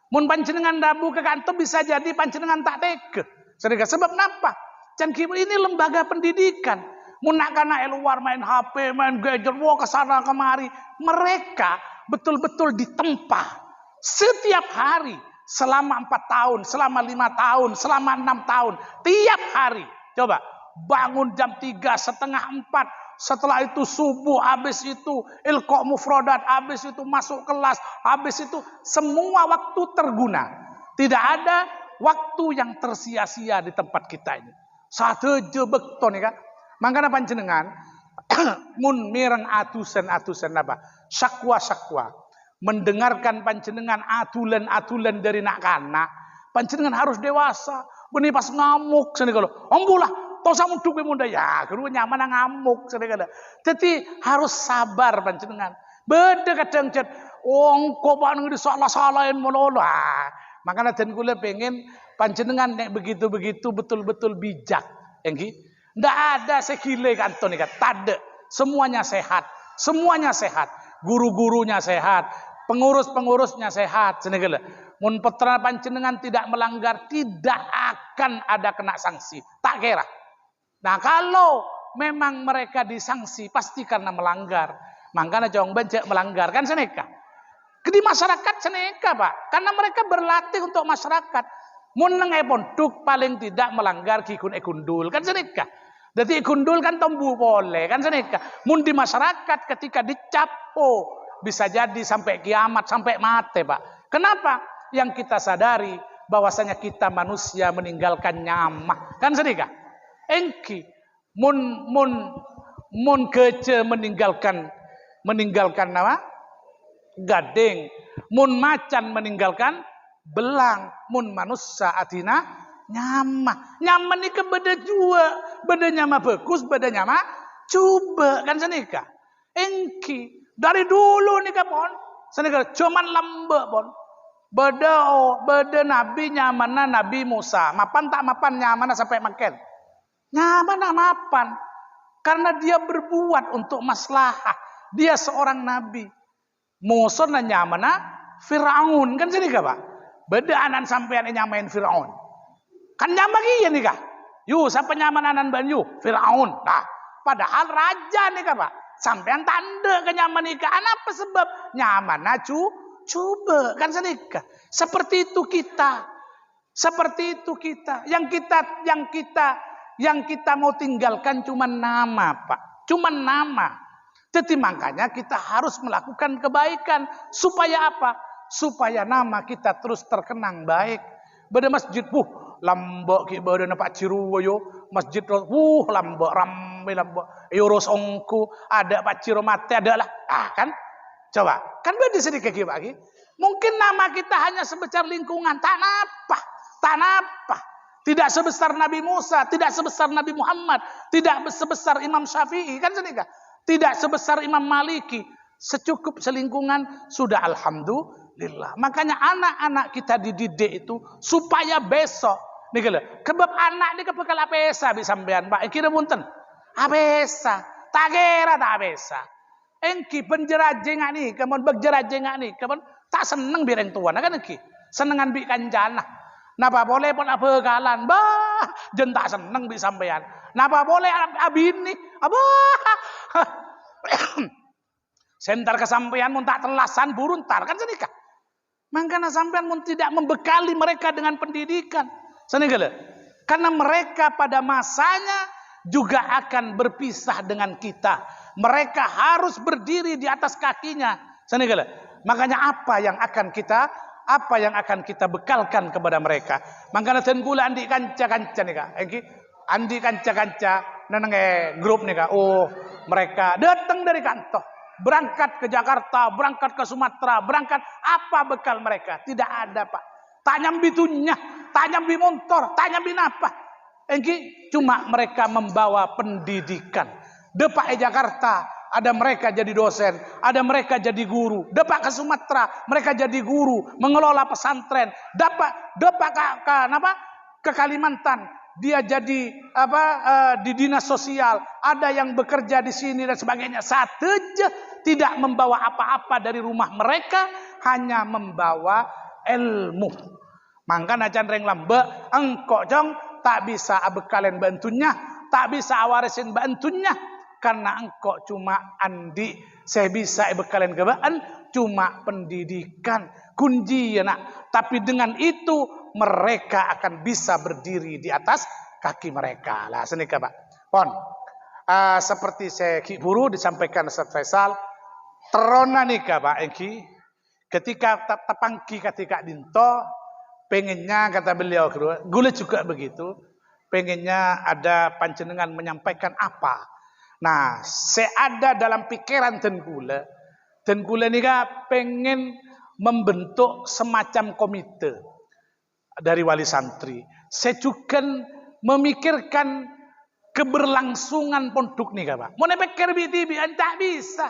Mun panjenengan dabu ke kantor bisa jadi panjenengan tak tege. Sebab kenapa? Ini lembaga pendidikan. Mun nak kana luar main HP, main gadget, ke sana kemari. Mereka betul-betul ditempa setiap hari selama 4 tahun, selama 5 tahun, selama 6 tahun, tiap hari. Coba bangun jam 3:30, 4, setelah itu subuh, habis itu ilqa mufradat, habis itu masuk kelas, habis itu semua waktu terguna. Tidak ada waktu yang tersia-sia di tempat kita ini. Satu jebekton ya kan. Mangkana panjenengan mun mireng atusan apa? Syakwa. Mendengarkan panjenengan atulan dari nak kanak, panjenengan harus dewasa. Benih pas ngamuk sini kalau, ombulah, toh samu duwe munda ya, kedua nyaman ngamuk sini kalau. Jadi harus sabar panjenengan. Beda kadang cat, kok paneng disalah-salahin menolola. Makanya dan kula pengen panjenengan nek begitu-begitu betul-betul bijak, Nggak ada sekile kanton ikat, tade. Semuanya sehat, guru-gurunya sehat, pengurus-pengurusnya sehat. Senegala. Mun putra panjenengan tidak melanggar, tidak akan ada kena sanksi. Tak kira. Nah kalau memang mereka disanksi, pasti karena melanggar. Makanya jangan bencet melanggar kan seneka. Di masyarakat seneka Pak, karena mereka berlatih untuk masyarakat. Mun nengai pondok paling tidak melanggar kikun ekundul kan seneka. Jadi ekundul kan tombu boleh kan seneka. Mun di masyarakat ketika dicapo bisa jadi sampai kiamat, sampai mati Pak. Kenapa? Yang kita sadari bahwasanya kita manusia meninggalkan nyamah kan seneka. Engki mun kece meninggalkan nama gading, mun macan meninggalkan belang, mun manusia atina nyamah. Nyamah ni beda jua, beda nyamah bagus, beda nyamah coba kan senika. Engki dari dulu nih pon, senika cuman lembek pon. Beda nabi nyamana Nabi Musa, mapan tak mapan nyamana sampai makan. Nyamana mapan karena dia berbuat untuk maslahah. Dia seorang nabi. Musa nanya mana Firaun kan sini Pak. Beda anan sampean nyamain Firaun. Kan nyama iya nih kah? Yu sampai nyaman anan banyu Firaun. Nah, padahal raja nih Pak. Sampean tanda ke nyaman nikah. Apa sebab nyaman coba kan senika. Seperti itu kita. Seperti itu kita. Yang kita mau tinggalkan cuma nama Pak. Cuma nama. Jadi makanya kita harus melakukan kebaikan. Supaya apa? Supaya nama kita terus terkenang baik. Beda masjid, lambok ki beda Pak Ciru yo. Masjid lambok ramai lambok. Euros ongku ada Pak Ciro mate adalah. Kan? Coba. Kan beda sedikit lagi. Mungkin nama kita hanya sebesar lingkungan. Tak napa. Tidak sebesar Nabi Musa, tidak sebesar Nabi Muhammad, tidak sebesar Imam Syafi'i kan sedikit. Tidak sebesar Imam Maliki. Secukup selingkungan sudah alhamdulillah. Makanya anak-anak kita dididik itu supaya besok nih kebab anak nih kebekal apesa bisa sampean Pak. Kira punten. Apesa. Tak kira tak apesa. Engki penjerajengak nih, kemun berjerajengak nih, kemun tak seneng bireng tua kan engki. Senengan bi kanjana. Napa boleh pun apa galan. Jen tak seneng bi sampean. Napa boleh abini? Sentar kesampaian mun tak telasan burun tar kan senika. Makanya sampean mun tidak membekali mereka dengan pendidikan. Senika. Karena mereka pada masanya juga akan berpisah dengan kita. Mereka harus berdiri di atas kakinya. Senika. Makanya apa yang akan kita bekalkan kepada mereka. Makanya tenggula andi kanca-kanca nika. Andi kanca-kanca nenenge grup nih Kak. Oh, mereka datang dari kantor, berangkat ke Jakarta, berangkat ke Sumatera, berangkat apa bekal mereka? Tidak ada Pak. Tak nyambi tunya, tak nyambi motor, tak nyambi napa. Cuma mereka membawa pendidikan. Depak Jakarta ada mereka jadi dosen, ada mereka jadi guru. Depak ke Sumatera mereka jadi guru, mengelola pesantren. Depak ke Kalimantan. Dia jadi di dinas sosial, ada yang bekerja di sini dan sebagainya. Sateja tidak membawa apa-apa dari rumah mereka, hanya membawa ilmu. Mangkana candreng lambe engkok jong tak bisa abekalen bantunya, tak bisa awarisin bantunya karena engkok cuma andi saya bisa abekalen kebaan cuma pendidikan kunci ya nak. Tapi dengan itu mereka akan bisa berdiri di atas kaki mereka. Lah senika Pak. Pon. Seperti saya Buru disampaikan Ustaz Faisal, terona nika Pak Engki. Ketika tapangki ketika dinto, pengennya kata beliau gula juga begitu. Pengennya ada panjenengan menyampaikan apa. Nah, seada dalam pikiran tenggula. Tenggula nika pengen membentuk semacam komite dari wali santri. Saya juga memikirkan keberlangsungan pondok nih Pak. Mau nepekir BTB tak bisa.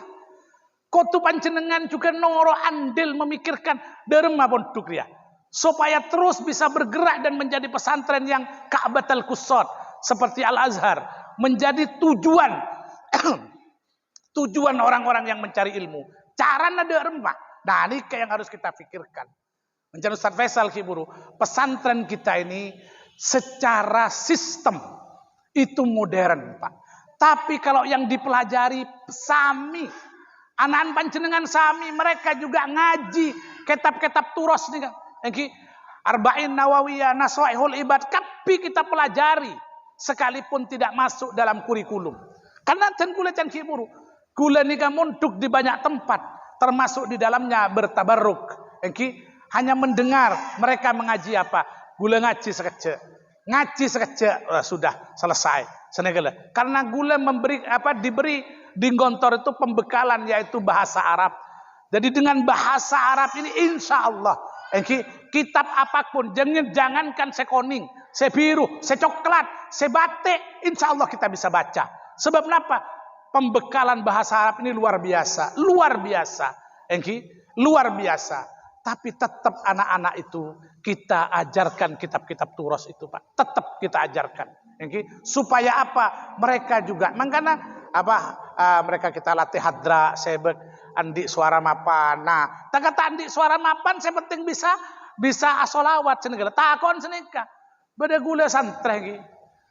Kotu panjenengan juga noro andil memikirkan derma pondok dia. Supaya terus bisa bergerak dan menjadi pesantren yang Ka'batul Qusad seperti Al-Azhar. Menjadi tujuan tujuan orang-orang yang mencari ilmu. Cara nada remah. Nah ini yang harus kita pikirkan. Mencari Ustaz Faisal Kiburu, pesantren kita ini secara sistem itu modern Pak. Tapi kalau yang dipelajari sami Anak-anak panjenengan sami mereka juga ngaji kitab-kitab turos nih kan. Arba'in Nawawiyah, Nasaihul Ibad, tapi kita pelajari sekalipun tidak masuk dalam kurikulum. Karena dan kula can kiburu. Kula nika munduk di banyak tempat, termasuk di dalamnya bertabarruk. Hanya mendengar mereka mengaji apa? Gula ngaji sekejap. Ngaji sekejap sudah selesai. Senegala. Karena gula memberi diberi di gontor itu pembekalan yaitu bahasa Arab. Jadi dengan bahasa Arab ini insya Allah kitab apapun, jangankan sekuning, sebiru, secoklat, sebatik, insya Allah kita bisa baca. Sebab kenapa? Pembekalan bahasa Arab ini luar biasa, luar biasa, luar biasa. Tapi tetap anak-anak itu kita ajarkan kitab-kitab turos itu, Pak. Tetap kita ajarkan, supaya apa? Mereka juga, makanya mereka kita latih hadra, sebek, andi suara mapan. Nah, tak kata andi suara mapan, saya penting bisa asolawat senegala. Takon seneka. Beda gula santre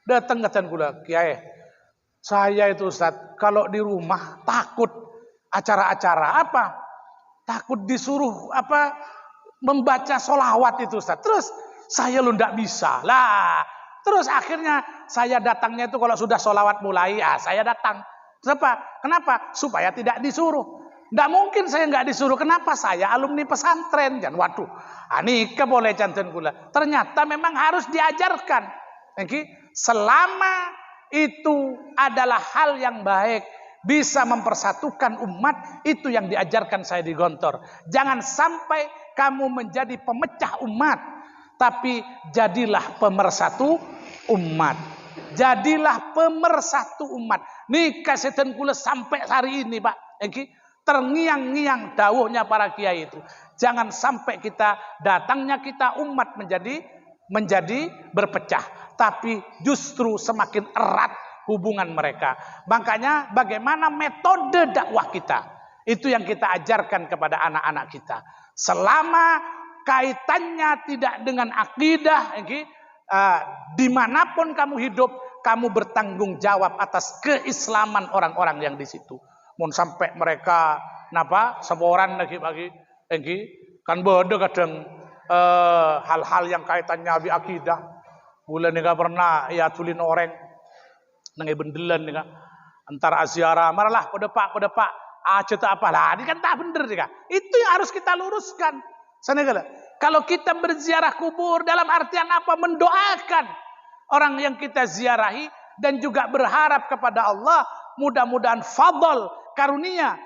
datang ke gula kiai. Saya itu Ustaz, kalau di rumah takut acara-acara apa? Takut disuruh membaca solawat itu Ustaz. Terus saya lu ndak bisa lah. Terus akhirnya saya datangnya itu kalau sudah solawat mulai, saya datang. Kenapa? Supaya tidak disuruh. Tidak mungkin saya nggak disuruh. Kenapa? Saya alumni pesantren. Jangan waduh. Anika boleh jantan gula. Ternyata memang harus diajarkan. Selama itu adalah hal yang baik, bisa mempersatukan umat, itu yang diajarkan saya di Gontor. Jangan sampai kamu menjadi pemecah umat, tapi jadilah pemersatu umat. Jadilah pemersatu umat. Nih kasetan kula sampai hari ini Pak. Terngiang-ngiang dawuhnya para kiai itu. Jangan sampai datangnya kita umat menjadi berpecah. Tapi justru semakin erat hubungan mereka. Makanya bagaimana metode dakwah kita. Itu yang kita ajarkan kepada anak-anak kita. Selama kaitannya tidak dengan akidah, dimanapun kamu hidup, kamu bertanggung jawab atas keislaman orang-orang yang di situ. Mau sampai mereka seboran lagi bagi, kan bodoh kadang hal-hal yang kaitannya bi akidah. Bulan ni pernah ya tulin orang nangai bendelan ni antara aziarah maralah pada pak cerita apalah ini kan tak bener ni itu yang harus kita luruskan. Senegala. Kalau kita berziarah kubur dalam artian apa? Mendoakan orang yang kita ziarahi dan juga berharap kepada Allah mudah-mudahan fadl karunia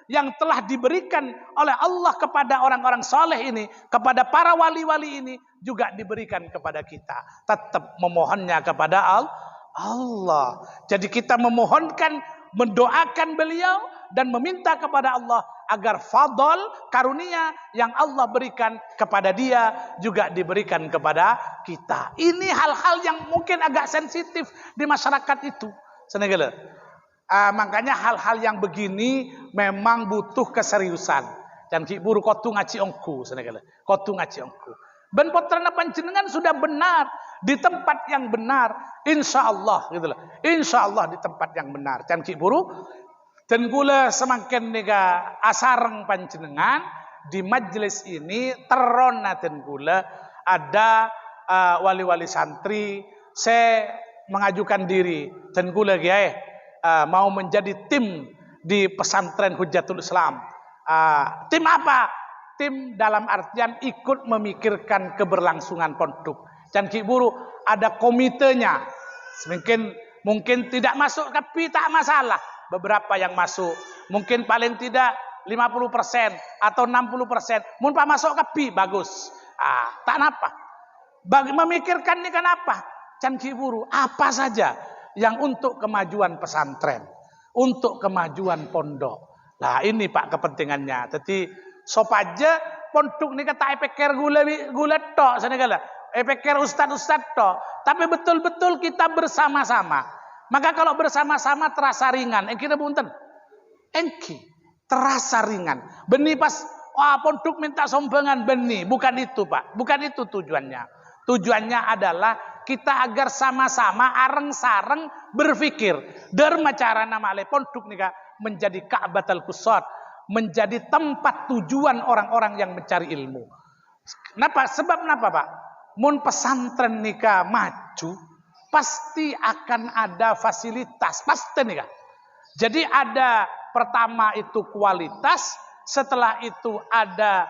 yang telah diberikan oleh Allah kepada orang-orang soleh ini, kepada para wali-wali ini juga diberikan kepada kita. Tetap memohonnya kepada Allah. Jadi kita memohonkan, mendoakan beliau dan meminta kepada Allah agar fadl karunia yang Allah berikan kepada dia juga diberikan kepada kita. Ini hal-hal yang mungkin agak sensitif di masyarakat itu. Senegala. Makanya hal-hal yang begini memang butuh keseriusan. Dan buru kotu ngaci ongku, senegala. Kotu ngaci ongku. Ben potrana panjenengan sudah benar di tempat yang benar, insya Allah, gitu loh. Insya Allah di tempat yang benar. Dan buru dan gula semakin nega asareng panjenengan di majelis ini terona dan gula ada wali-wali santri. Saya mengajukan diri dan gula mau menjadi tim di pesantren Hujatul Islam. Tim apa? Tim dalam artian ikut memikirkan keberlangsungan pondok. Dan kiburu ada komitenya. Mungkin tidak masuk tapi tak masalah. Beberapa yang masuk. Mungkin paling tidak 50% atau 60%. Mungkin masuk tapi bagus. Tak apa. Memikirkan ini kenapa? Dan kiburu apa saja yang untuk kemajuan pesantren, untuk kemajuan pondok. Nah ini Pak kepentingannya. Jadi sopaja pondok ini kata epekir gula tok senegala, epekir ustad tok. Tapi betul-betul kita bersama-sama. Maka kalau bersama-sama terasa ringan. Kita bunten, terasa ringan. Beni pas pondok minta sombengan beni, bukan itu Pak, bukan itu tujuannya. Tujuannya adalah kita agar sama-sama areng-sareng berpikir. Derma cara nama le pondok nih menjadi Ka'batul Qusad, menjadi tempat tujuan orang-orang yang mencari ilmu. Kenapa? Sebab kenapa, Pak? Mun pesantren nikah maju, pasti akan ada fasilitas, pasti nikah. Jadi ada pertama itu kualitas, setelah itu ada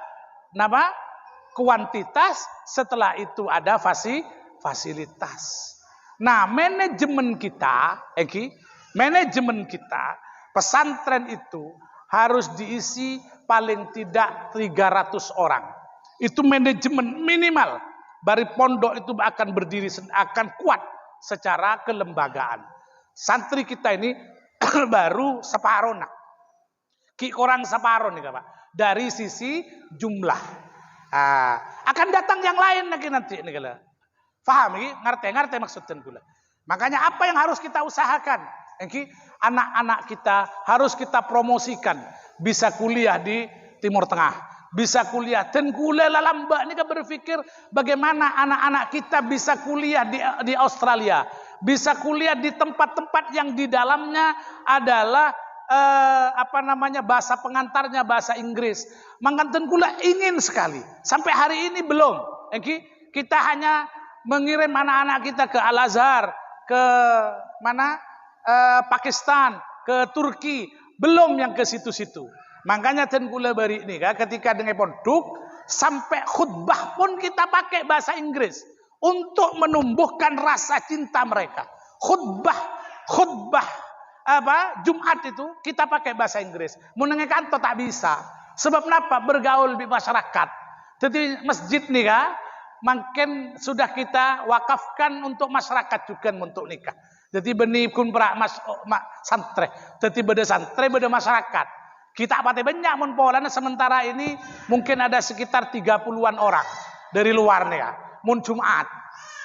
kuantitas, setelah itu ada fasilitas. Nah, manajemen kita, pesantren itu harus diisi paling tidak 300 orang. Itu manajemen minimal. Bari pondok itu akan berdiri, akan kuat secara kelembagaan. Santri kita ini baru separuh nak. Kurang separuh nih Pak. Dari sisi jumlah. Akan datang yang lain lagi nanti nih kalau. Paham ini? Ngerti maksudnya gula. Makanya apa yang harus kita usahakan? Anak-anak kita harus kita promosikan. Bisa kuliah di Timur Tengah. Bisa kuliah. Dan kuliah lalamba ini kan berpikir bagaimana anak-anak kita bisa kuliah di Australia. Bisa kuliah di tempat-tempat yang di dalamnya adalah bahasa pengantarnya bahasa Inggris. Mangkanten kula ingin sekali. Sampai hari ini belum. Kita hanya mengirim anak-anak kita ke Al-Azhar, ke Pakistan, ke Turki, belum yang ke situ-situ. Makanya ten kula bari ini ketika dengan pondok sampai khutbah pun kita pakai bahasa Inggris untuk menumbuhkan rasa cinta mereka. Khutbah Jumat itu kita pakai bahasa Inggris. Menengah kantor tak bisa. Sebab kenapa? Bergaul di masyarakat. Jadi masjid nih makin sudah kita wakafkan untuk masyarakat juga untuk nikah. Jadi benih pun santre. Jadi beda santre beda masyarakat. Kita pati banyak mun polana sementara ini mungkin ada sekitar 30-an orang dari luar nih mun Jumat.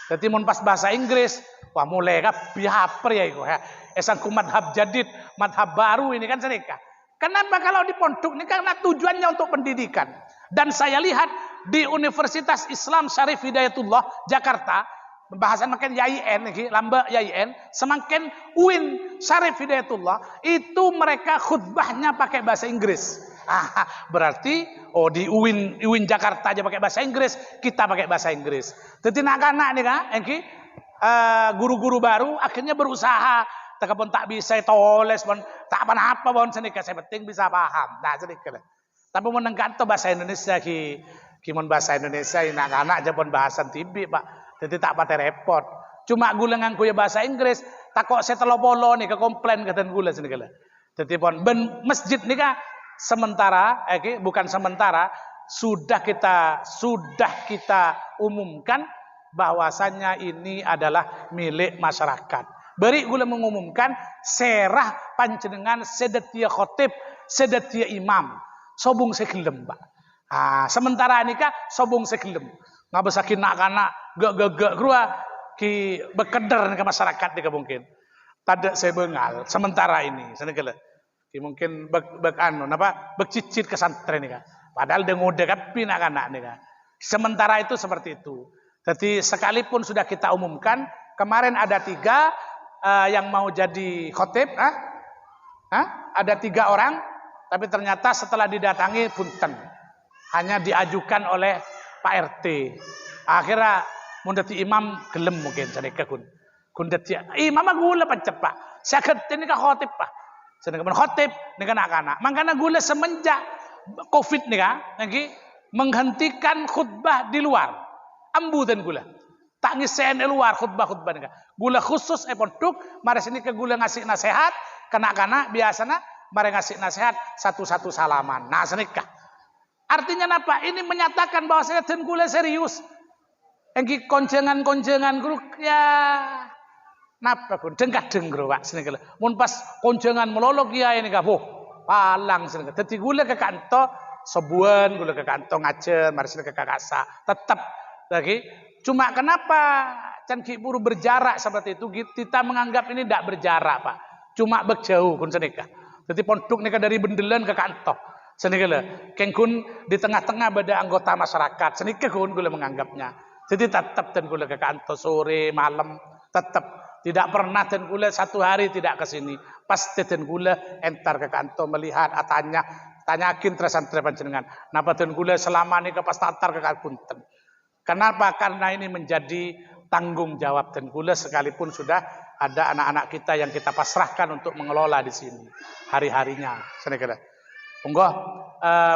Jadi mun pas bahasa Inggris, wah mulai bihaper ya itu esangku madhab jadid, madhab baru ini kan sedekah. Kenapa kalau di pondok ini? Karena tujuannya untuk pendidikan. Dan saya lihat di Universitas Islam Syarif Hidayatullah Jakarta, pembahasan makin YIN lamba YIN, semakin UIN Syarif Hidayatullah itu mereka khutbahnya pakai bahasa Inggris. Berarti di UIN Jakarta aja pakai bahasa Inggris, kita pakai bahasa Inggris. Jadi anak-anak nih guru-guru baru akhirnya berusaha. Takapun tak bisa toles, tak apa-apa sedikit, saya penting bisa paham. Nah sedikit. Tapi menengkan to bahasa Indonesia kimon bahasa Indonesia anak-anak aja pun bahasan tibi Pak. Jadi tak pakai repot. Cuma gulengan kuya bahasa Inggris, tak kok saya telopolo nih ke komplain kata gula sini kala. Jadi pun masjid nih sementara, bukan sementara, sudah kita umumkan bahwasannya ini adalah milik masyarakat. Beri gula mengumumkan serah panjenengan sedetia khotib, sedetia imam, sobung segelem Pak. Sementara ini sobung segelem. Ngabesakin nak-anak gak grua ki bekedar ke masyarakat nih mungkin. Tada saya bengal sementara ini senegala. Ki mungkin bekcicit ke santren nih Padahal dengude kapi nak-anak nih Sementara itu seperti itu. Jadi sekalipun sudah kita umumkan, kemarin ada 3 yang mau jadi khotib, ada 3 orang, tapi ternyata setelah didatangi punten, hanya diajukan oleh Pak RT. Akhirnya mundati imam gelem mungkin sadeka kun dati imam gula pancet Pak. Sakit ini ka khotib Pak. Sedang khotib dengan anak-anak. Makanya gula semenjak Covid nih menghentikan khutbah di luar. Ambu dan gula. Tak ngisen luar khutbah-khutbah nih. Gula khusus pondok, mari sini ke gula ngasih nasihat, kena-kena biasanya mari ngasih nasihat satu-satu salaman. Nah, senikah. Artinya apa? Ini menyatakan bahwa saya dan gula serius. Engki konjengan-konjengan guru ya napa kun dengkah-deng guru Pak sini mun pas konjengan melolok ya ini boh palang sini. Dadi gula ke kantor sebulan gula ke kantor ngajen, mari sini ke kakasa. Tetap lagi. Cuma kenapa Cangki Buru berjarak seperti itu? Kita menganggap ini tidak berjarak Pak. Cuma berjauh kun senikah. Jadi pondok nikah dari Bendelan ke kantor. Senikah kengkun di tengah-tengah pada anggota masyarakat. Senikah kun gula menganggapnya. Jadi tetap dan gula ke kantor sore malam tetap Tidak pernah ten kula satu hari tidak ke sini. Pasti ten kula entar ke kantor melihat tanyakin santri panjenengan. Napa ten kula selama ini ke pas antar ke Punten. Kenapa? Karena ini menjadi tanggung jawab ten kula sekalipun sudah ada anak-anak kita yang kita pasrahkan untuk mengelola di sini hari-harinya. Monggo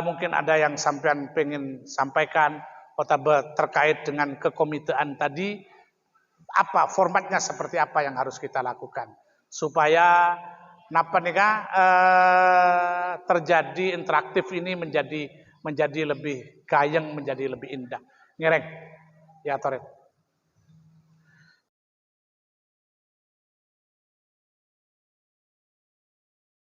mungkin ada yang sampean pengen sampaikan terkait dengan kekomitean tadi, apa formatnya, seperti apa yang harus kita lakukan supaya napa nika terjadi interaktif ini menjadi lebih gayeng, menjadi lebih indah. Ngereng ya Toret.